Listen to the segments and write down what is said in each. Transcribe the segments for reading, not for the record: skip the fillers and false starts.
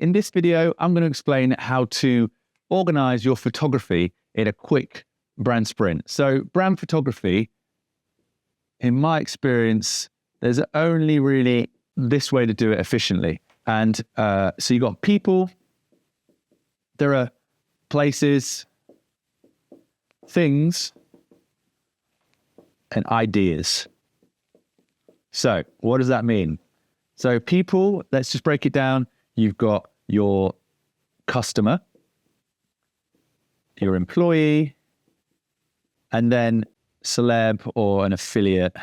In this video, I'm going to explain how to organize your photography in a quick brand sprint. So brand photography, in my experience, there's only really this way to do it efficiently. And so you've got people, there are places, things, and ideas. So what does that mean? So people, let's just break it down. You've got your customer, your employee, and then celeb or an affiliate.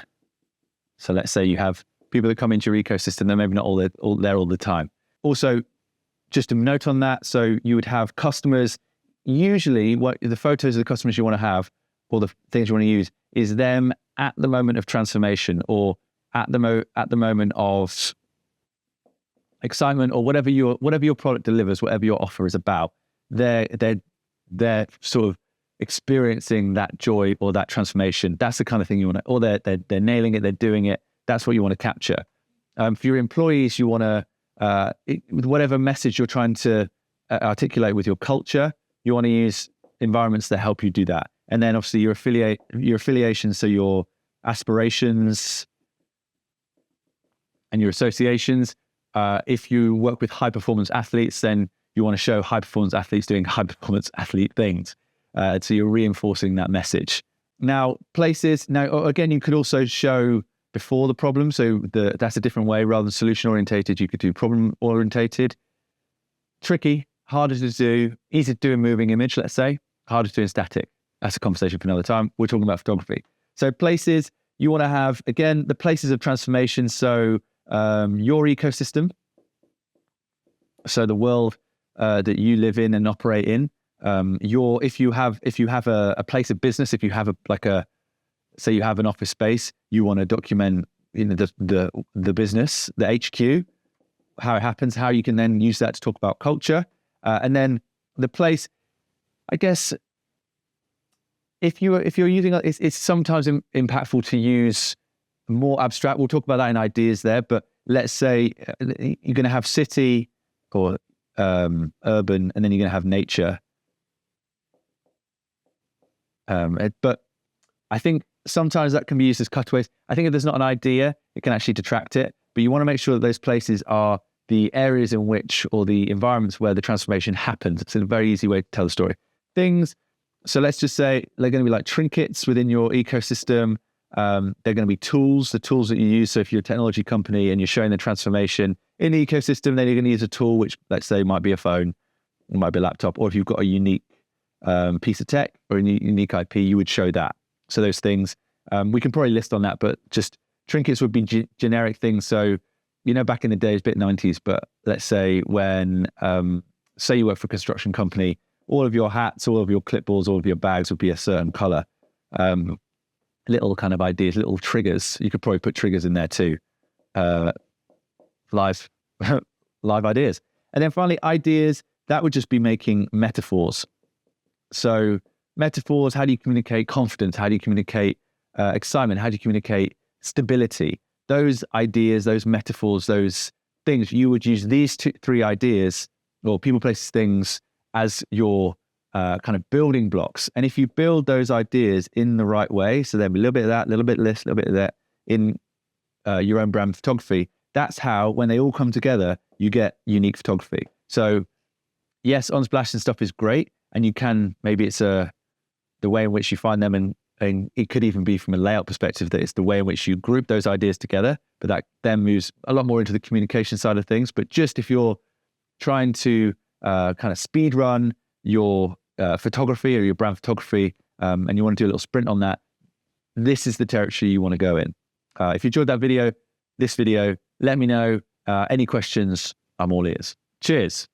So let's say you have people that come into your ecosystem, they're maybe not all there all the time. Also, just a note on that, so you would have customers, usually what the photos of the customers you want to have, or the things you want to use, is them at the moment of transformation, or at the moment of excitement, or whatever your product delivers, whatever your offer is about. They're sort of experiencing that joy or that transformation. That's the kind of thing you want to, or they're nailing it, they're doing it. That's what you want to capture. For your employees, you want to, with whatever message you're trying to articulate with your culture, you want to use environments that help you do that. And then obviously your affiliations, so your aspirations and your associations. If you work with high performance athletes, then you want to show high performance athletes doing high performance athlete things. So you're reinforcing that message. Now, places, again, you could also show before the problem. So that's a different way. Rather than solution orientated, you could do problem orientated. Tricky, harder to do, easy to do in moving image, let's say, harder to do in static. That's a conversation for another time. We're talking about photography. So places, you want to have, again, the places of transformation. So your ecosystem, so the world that you live in and operate in. If you have a place of business, if you have say you have an office space, you want to document the business, the HQ, how it happens, how you can then use that to talk about culture, and then the place. I guess if you're using it's sometimes impactful to use more abstract. We'll talk about that in ideas there, but let's say you're going to have city or urban, and then you're going to have nature. But I think sometimes that can be used as cutaways. I think if there's not an idea, it can actually detract it. But you want to make sure that those places are the areas in which, or the environments where the transformation happens. It's a very easy way to tell the story. Things, so let's just say they're going to be like trinkets within your ecosystem. They're going to be tools, the tools that you use. So if you're a technology company and you're showing the transformation in the ecosystem, then you're going to use a tool, which let's say might be a phone, it might be a laptop, or if you've got a unique piece of tech or a unique IP, you would show that. So those things, we can probably list on that, but just trinkets would be generic things. So, back in the day, it's a bit 90s, but let's say when, say you work for a construction company, all of your hats, all of your clipboards, all of your bags would be a certain color. Little kind of ideas, little triggers. You could probably put triggers in there too. Live ideas. And then finally, ideas, that would just be making metaphors. So metaphors, how do you communicate confidence? How do you communicate excitement? How do you communicate stability? Those ideas, those metaphors, those things, you would use these three ideas, or people, places, things, as your kind of building blocks. And if you build those ideas in the right way, so there'll be a little bit of that, a little bit of this, a little bit of that in your own brand photography, that's how, when they all come together, you get unique photography. So yes, Unsplash and stuff is great. And you can, maybe it's the way in which you find them, and it could even be from a layout perspective that it's the way in which you group those ideas together, but that then moves a lot more into the communication side of things. But just if you're trying to kind of speed run your photography or your brand photography, and you want to do a little sprint on that, this is the territory you want to go in. If you enjoyed this video, let me know. Any questions, I'm all ears. Cheers.